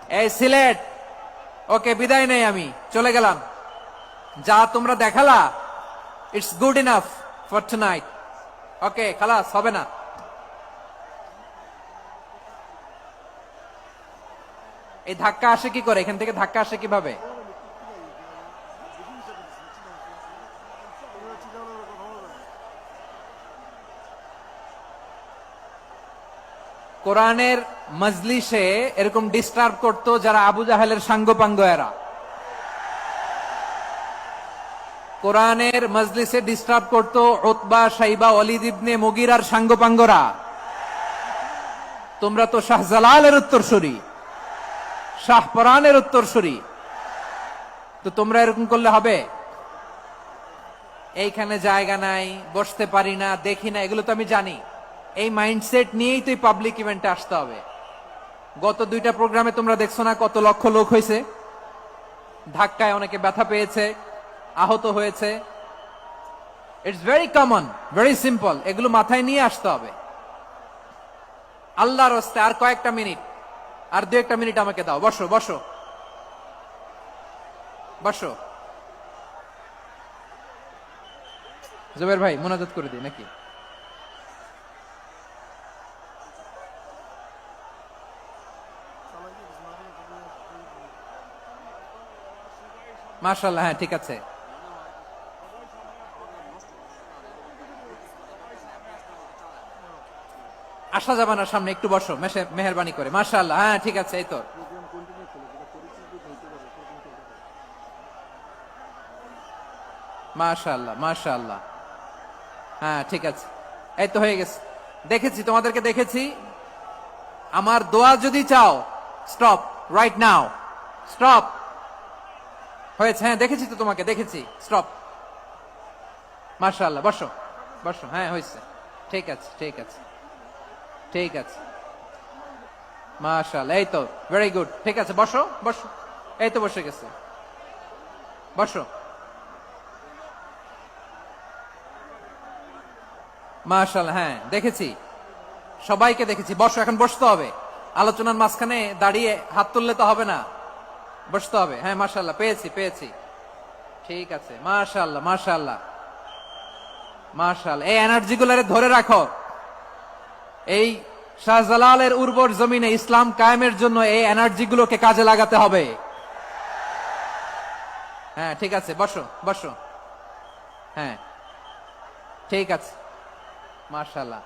এই সিলেট, ওকে বিদায় নেই, আমি চলে গেলাম। যা তোমরা দেখালা, it's good enough for tonight. Okay, খালাস, হবে না। এই ধাক্কা আসে কি করে? এখান থেকে ধাক্কা আসে কিভাবে? কোরআনের মজলিসে এরকম ডিস্টার্ব করতো যারা আবু জাহেলের সাঙ্গপাঙ্গ এরা। কোরআনের মজলিসে ডিস্টার্ব করতো উতবা, শাইবা, ওয়ালিদ ইবনে মুগিরার সাঙ্গপাঙ্গরা। তোমরা তো শাহজালালের উত্তরসূরি, শাহপরানের উত্তরসূরি, তো তোমরা এরকম করলে হবে? এইখানে জায়গা নাই, বসতে পারি না, দেখি না, এগুলো তো আমি জানি। এই মাইন্ডসেট নিয়েই তো পাবলিক ইভেন্টে আসতে হবে। গত 2টা প্রোগ্রামে তোমরা দেখছো না কত লক্ষ লোক হয়েছে? ধাক্কায় অনেকে ব্যথা পেয়েছে, আহত হয়েছে। It's very common, very simple. এগুলো মাথায় নিয়ে আসতে হবে। আল্লাহর রাস্তায় আর কয়েকটা মিনিট, আর 2-1 মিনিট আমাকে দাও। বসো বসো বসো। জুবের ভাই, মোনাজাত করে দিই নাকি? মাশাআল্লাহ, হ্যাঁ ঠিক আছে। আসা যাবে না সামনে, একটু বসো মেহেরবানি করে। মাশাআল্লাহ, হ্যাঁ ঠিক আছে। এই তো মাশাআল্লাহ, মাশাআল্লাহ, হ্যাঁ ঠিক আছে। এই তো হয়ে গেছে। দেখেছি, তোমাদেরকে দেখেছি। আমার দোয়া যদি চাও, স্টপ রাইট নাও, স্টপ। হয়েছে, হ্যাঁ দেখেছি তো, তোমাকে দেখেছি। স্টপ। মাশাআল্লাহ, বসো বসো। হ্যাঁ হয়েছে, ঠিক আছে ঠিক আছে ঠিক আছে। মাশাআল্লাহ, এই তো ভেরি গুড। ঠিক আছে, বসো বসো। এই তো বসে গেছে, বসো। মাশাআল্লাহ, হ্যাঁ দেখেছি, সবাইকে দেখেছি। বসো, এখন বসতে হবে। আলোচনার মাঝখানে দাঁড়িয়ে হাত তুললে তো হবে না, বসতে হবে। হ্যাঁ মাশাআল্লাহ, পেয়েছি পেয়েছি। ঠিক আছে, মাশাআল্লাহ মাশাআল্লাহ মাশাআল্লাহ। এই এনার্জি গুলারে ধরে রাখো। এই শাহজালালের উর্বর জমিনে ইসলাম কায়েমের জন্য এই এনার্জি গুলোকে কাজে লাগাতে হবে। হ্যাঁ ঠিক আছে, বসো বসো। হ্যাঁ ঠিক আছে, মাশাআল্লাহ।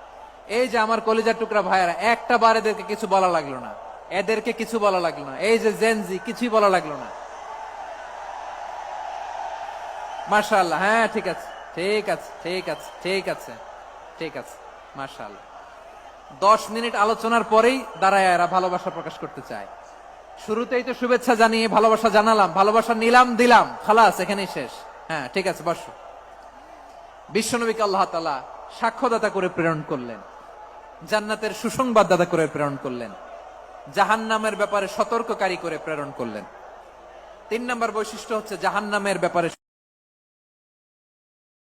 এই যে আমার কলিজার টুকরা ভাইয়েরা, একটা বার এদেরকে কিছু বলা লাগলো না, এদেরকে কিছু বলা লাগলো না। এই যে জেনজি, কিছুই বলা লাগলো না। মাশাআল্লাহ, হ্যাঁ ঠিক আছে ঠিক আছে ঠিক আছে ঠিক আছে ঠিক আছে। মাশাআল্লাহ। 10 মিনিট আলোচনার পরেই দাঁড়ায় এরা ভালোবাসা প্রকাশ করতে চায়। শুরুতেই তো শুভেচ্ছা জানিয়ে ভালোবাসা জানালাম, ভালোবাসা নিলাম, দিলাম, খালাস, এখানেই শেষ। হ্যাঁ ঠিক আছে, বসো। বিশ্বনবীকে আল্লাহ তাআলা সাক্ষ্যদাতা করে প্রেরণ করলেন, জান্নাতের সুসংবাদদাতা করে প্রেরণ করলেন, জাহান্নামের ব্যাপারে সতর্ককারী করে প্রেরণ করলেন। 3 নম্বর বৈশিষ্ট্য হচ্ছে জাহান্নামের ব্যাপারে